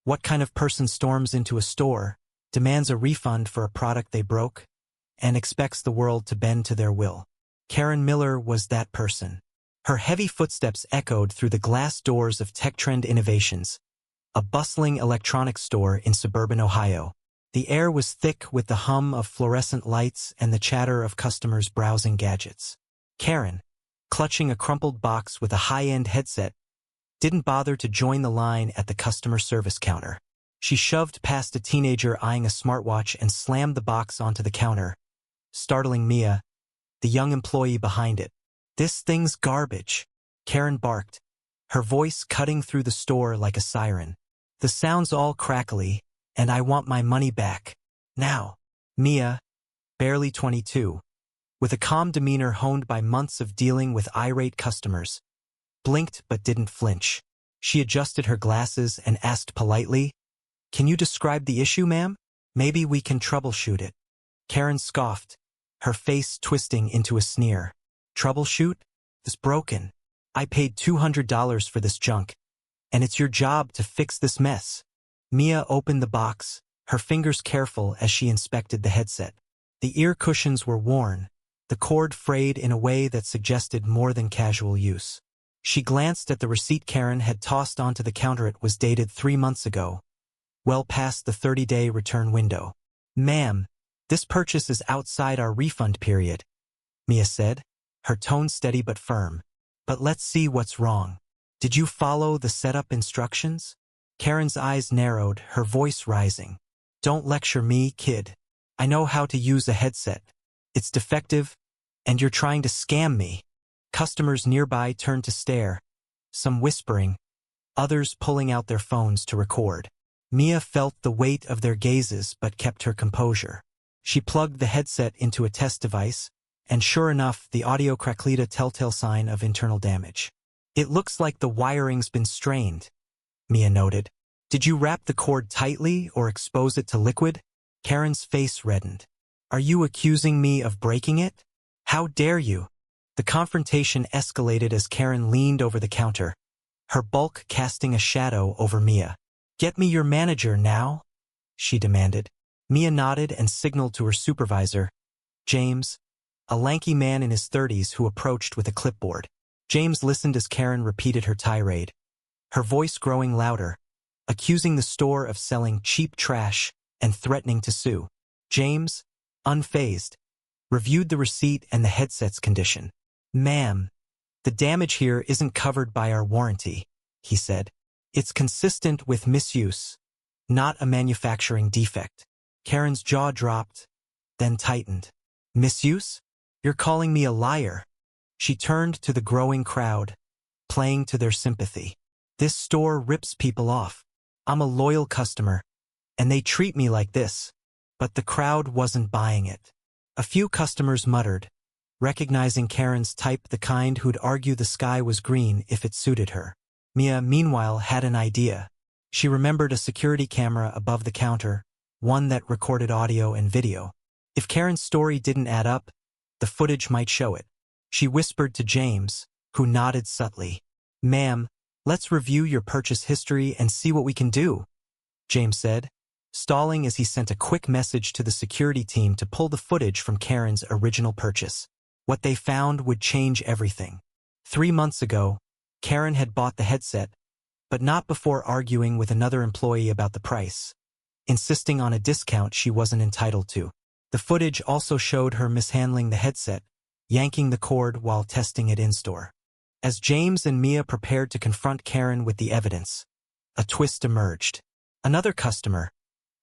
What kind of person storms into a store, demands a refund for a product they broke, and expects the world to bend to their will? Karen Miller was that person. Her heavy footsteps echoed through the glass doors of TechTrend Innovations, a bustling electronics store in suburban Ohio. The air was thick with the hum of fluorescent lights and the chatter of customers browsing gadgets. Karen, clutching a crumpled box with a high-end headset, didn't bother to join the line at the customer service counter. She shoved past a teenager eyeing a smartwatch and slammed the box onto the counter, startling Mia, the young employee behind it. "This thing's garbage," Karen barked, her voice cutting through the store like a siren. "The sound's all crackly, and I want my money back. Now." Mia, barely 22, with a calm demeanor honed by months of dealing with irate customers, blinked but didn't flinch. She adjusted her glasses and asked politely, "Can you describe the issue, ma'am? Maybe we can troubleshoot it." Karen scoffed, her face twisting into a sneer. "Troubleshoot? It's broken. I paid $200 for this junk, and it's your job to fix this mess." Mia opened the box, her fingers careful as she inspected the headset. The ear cushions were worn, the cord frayed in a way that suggested more than casual use. She glanced at the receipt Karen had tossed onto the counter. It was dated 3 months ago, well past the 30-day return window. "Ma'am, this purchase is outside our refund period," Mia said, her tone steady but firm. "But let's see what's wrong. Did you follow the setup instructions?" Karen's eyes narrowed, her voice rising. "Don't lecture me, kid. I know how to use a headset. It's defective, and you're trying to scam me." Customers nearby turned to stare, some whispering, others pulling out their phones to record. Mia felt the weight of their gazes but kept her composure. She plugged the headset into a test device, and sure enough, the audio crackled, a telltale sign of internal damage. "It looks like the wiring's been strained," Mia noted. "Did you wrap the cord tightly or expose it to liquid?" Karen's face reddened. "Are you accusing me of breaking it? How dare you?" The confrontation escalated as Karen leaned over the counter, her bulk casting a shadow over Mia. "Get me your manager now," she demanded. Mia nodded and signaled to her supervisor, James, a lanky man in his 30s who approached with a clipboard. James listened as Karen repeated her tirade, her voice growing louder, accusing the store of selling cheap trash and threatening to sue. James, unfazed, reviewed the receipt and the headset's condition. "Ma'am, the damage here isn't covered by our warranty," he said. "It's consistent with misuse, not a manufacturing defect." Karen's jaw dropped, then tightened. "Misuse? You're calling me a liar?" She turned to the growing crowd, playing to their sympathy. "This store rips people off. I'm a loyal customer, and they treat me like this." But the crowd wasn't buying it. A few customers muttered, recognizing Karen's type, the kind who'd argue the sky was green if it suited her. Mia, meanwhile, had an idea. She remembered a security camera above the counter, one that recorded audio and video. If Karen's story didn't add up, the footage might show it. She whispered to James, who nodded subtly. "Ma'am, let's review your purchase history and see what we can do," James said, stalling as he sent a quick message to the security team to pull the footage from Karen's original purchase. What they found would change everything. 3 months ago, Karen had bought the headset, but not before arguing with another employee about the price, insisting on a discount she wasn't entitled to. The footage also showed her mishandling the headset, yanking the cord while testing it in-store. As James and Mia prepared to confront Karen with the evidence, a twist emerged. Another customer,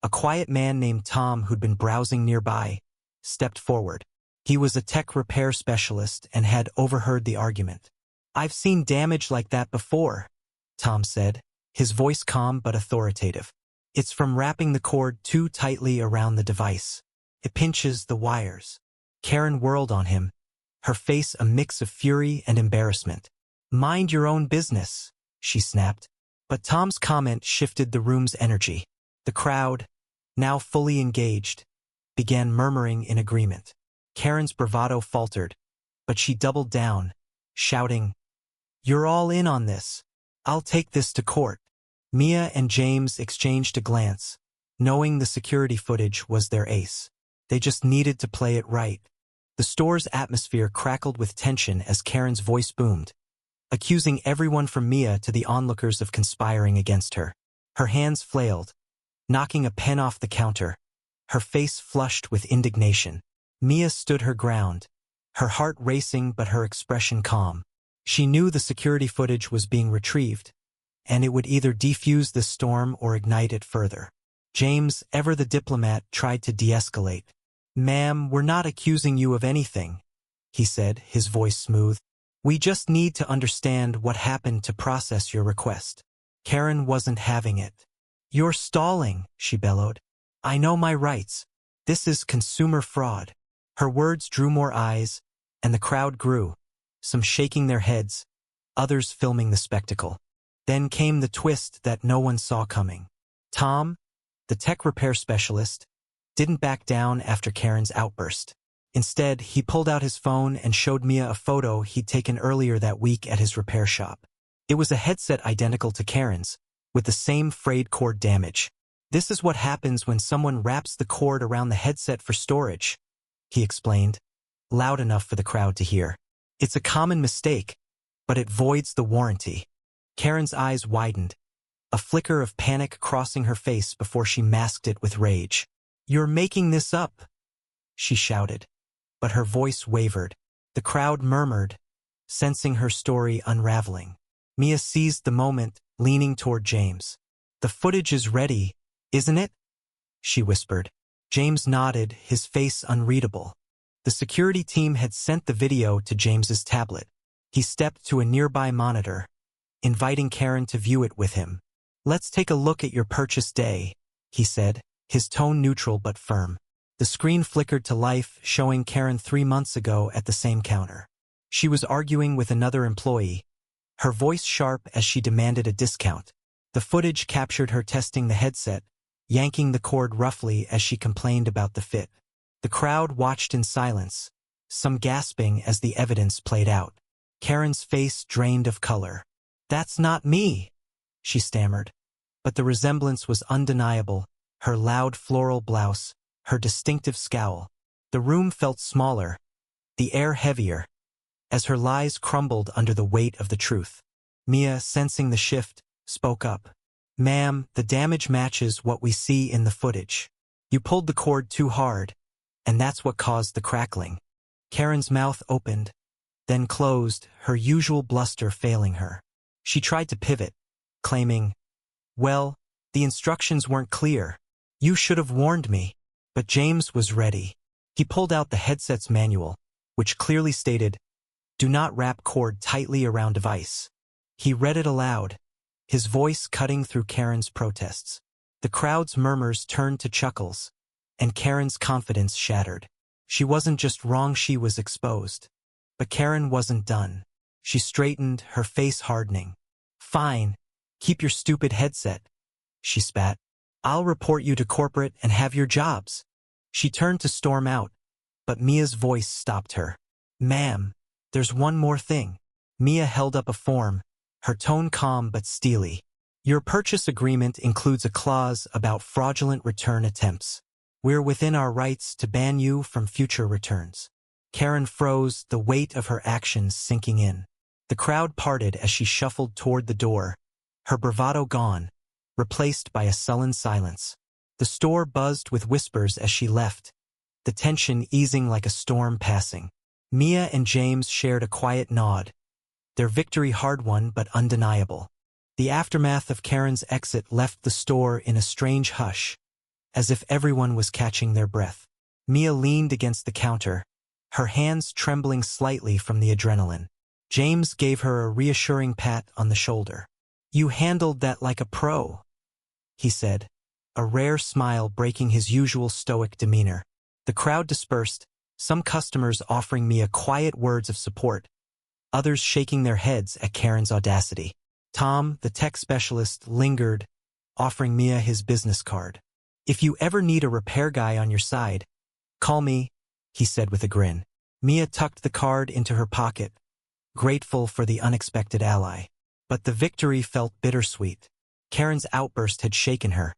a quiet man named Tom who'd been browsing nearby, stepped forward. He was a tech repair specialist and had overheard the argument. "I've seen damage like that before," Tom said, his voice calm but authoritative. "It's from wrapping the cord too tightly around the device. It pinches the wires." Karen whirled on him, her face a mix of fury and embarrassment. "Mind your own business," she snapped. But Tom's comment shifted the room's energy. The crowd, now fully engaged, began murmuring in agreement. Karen's bravado faltered, but she doubled down, shouting, "You're all in on this. I'll take this to court." Mia and James exchanged a glance, knowing the security footage was their ace. They just needed to play it right. The store's atmosphere crackled with tension as Karen's voice boomed, accusing everyone from Mia to the onlookers of conspiring against her. Her hands flailed, knocking a pen off the counter, her face flushed with indignation. Mia stood her ground, her heart racing but her expression calm. She knew the security footage was being retrieved, and it would either defuse the storm or ignite it further. James, ever the diplomat, tried to de-escalate. "Ma'am, we're not accusing you of anything," he said, his voice smooth. "We just need to understand what happened to process your request." Karen wasn't having it. "You're stalling," she bellowed. "I know my rights. This is consumer fraud." Her words drew more eyes, and the crowd grew, some shaking their heads, others filming the spectacle. Then came the twist that no one saw coming. Tom, the tech repair specialist, didn't back down after Karen's outburst. Instead, he pulled out his phone and showed Mia a photo he'd taken earlier that week at his repair shop. It was a headset identical to Karen's, with the same frayed cord damage. "This is what happens when someone wraps the cord around the headset for storage," he explained, loud enough for the crowd to hear. "It's a common mistake, but it voids the warranty." Karen's eyes widened, a flicker of panic crossing her face before she masked it with rage. "You're making this up," she shouted, but her voice wavered. The crowd murmured, sensing her story unraveling. Mia seized the moment, leaning toward James. "The footage is ready, isn't it?" she whispered. James nodded, his face unreadable. The security team had sent the video to James's tablet. He stepped to a nearby monitor, inviting Karen to view it with him. "Let's take a look at your purchase day," he said, his tone neutral but firm. The screen flickered to life, showing Karen 3 months ago at the same counter. She was arguing with another employee, her voice sharp as she demanded a discount. The footage captured her testing the headset, yanking the cord roughly as she complained about the fit. The crowd watched in silence, some gasping as the evidence played out. Karen's face drained of color. "That's not me," she stammered. But the resemblance was undeniable, her loud floral blouse, her distinctive scowl. The room felt smaller, the air heavier, as her lies crumbled under the weight of the truth. Mia, sensing the shift, spoke up. "Ma'am, the damage matches what we see in the footage. You pulled the cord too hard, and that's what caused the crackling." Karen's mouth opened, then closed, her usual bluster failing her. She tried to pivot, claiming, "Well, the instructions weren't clear. You should have warned me." But James was ready. He pulled out the headset's manual, which clearly stated, "Do not wrap cord tightly around device." He read it aloud, his voice cutting through Karen's protests. The crowd's murmurs turned to chuckles, and Karen's confidence shattered. She wasn't just wrong, she was exposed. But Karen wasn't done. She straightened, her face hardening. "Fine, keep your stupid headset," she spat. "I'll report you to corporate and have your jobs." She turned to storm out, but Mia's voice stopped her. "Ma'am, there's one more thing." Mia held up a form, her tone calm but steely. "Your purchase agreement includes a clause about fraudulent return attempts. We're within our rights to ban you from future returns." Karen froze, the weight of her actions sinking in. The crowd parted as she shuffled toward the door, her bravado gone, replaced by a sullen silence. The store buzzed with whispers as she left, the tension easing like a storm passing. Mia and James shared a quiet nod, their victory hard-won but undeniable. The aftermath of Karen's exit left the store in a strange hush, as if everyone was catching their breath. Mia leaned against the counter, her hands trembling slightly from the adrenaline. James gave her a reassuring pat on the shoulder. "You handled that like a pro," he said, a rare smile breaking his usual stoic demeanor. The crowd dispersed, some customers offering Mia quiet words of support, others shaking their heads at Karen's audacity. Tom, the tech specialist, lingered, offering Mia his business card. "If you ever need a repair guy on your side, call me," he said with a grin. Mia tucked the card into her pocket, grateful for the unexpected ally. But the victory felt bittersweet. Karen's outburst had shaken her,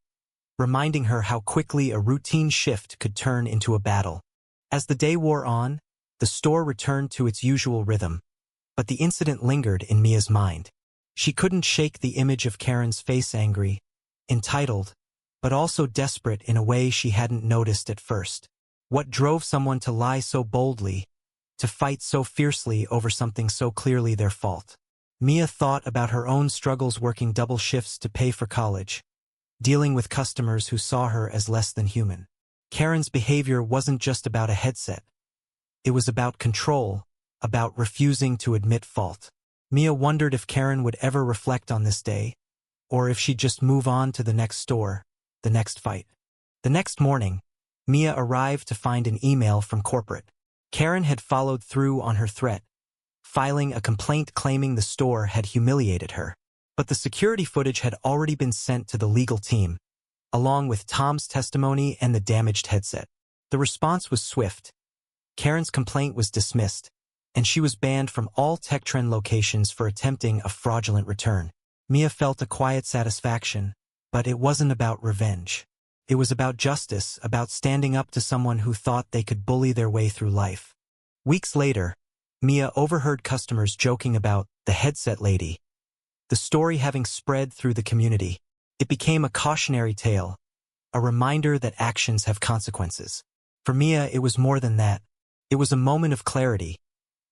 reminding her how quickly a routine shift could turn into a battle. As the day wore on, the store returned to its usual rhythm, but the incident lingered in Mia's mind. She couldn't shake the image of Karen's face, angry, entitled, but also desperate in a way she hadn't noticed at first. What drove someone to lie so boldly, to fight so fiercely over something so clearly their fault? Mia thought about her own struggles working double shifts to pay for college, dealing with customers who saw her as less than human. Karen's behavior wasn't just about a headset. It was about control, about refusing to admit fault. Mia wondered if Karen would ever reflect on this day, or if she'd just move on to the next store, the next fight. The next morning, Mia arrived to find an email from corporate. Karen had followed through on her threat, filing a complaint claiming the store had humiliated her. But the security footage had already been sent to the legal team, along with Tom's testimony and the damaged headset. The response was swift. Karen's complaint was dismissed, and she was banned from all Tech Trend locations for attempting a fraudulent return. Mia felt a quiet satisfaction, but it wasn't about revenge. It was about justice, about standing up to someone who thought they could bully their way through life. Weeks later, Mia overheard customers joking about the headset lady, the story having spread through the community. It became a cautionary tale, a reminder that actions have consequences. For Mia, it was more than that. It was a moment of clarity,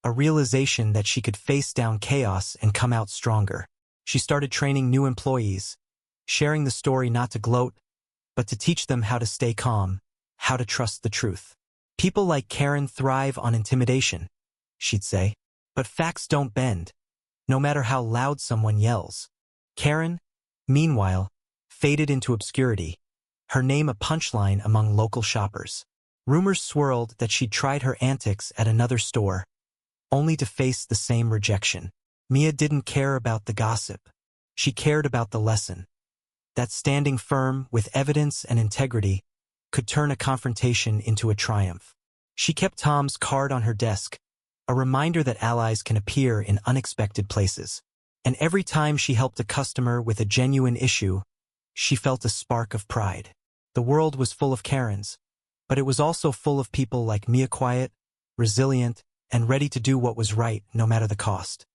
a realization that she could face down chaos and come out stronger. She started training new employees, sharing the story not to gloat, but to teach them how to stay calm, how to trust the truth. People like Karen thrive on intimidation, she'd say. But facts don't bend, no matter how loud someone yells. Karen, meanwhile, faded into obscurity, her name a punchline among local shoppers. Rumors swirled that she'd tried her antics at another store, only to face the same rejection. Mia didn't care about the gossip. She cared about the lesson. That standing firm, with evidence and integrity, could turn a confrontation into a triumph. She kept Tom's card on her desk, a reminder that allies can appear in unexpected places. And every time she helped a customer with a genuine issue, she felt a spark of pride. The world was full of Karens, but it was also full of people like Mia, quiet, resilient, and ready to do what was right no matter the cost.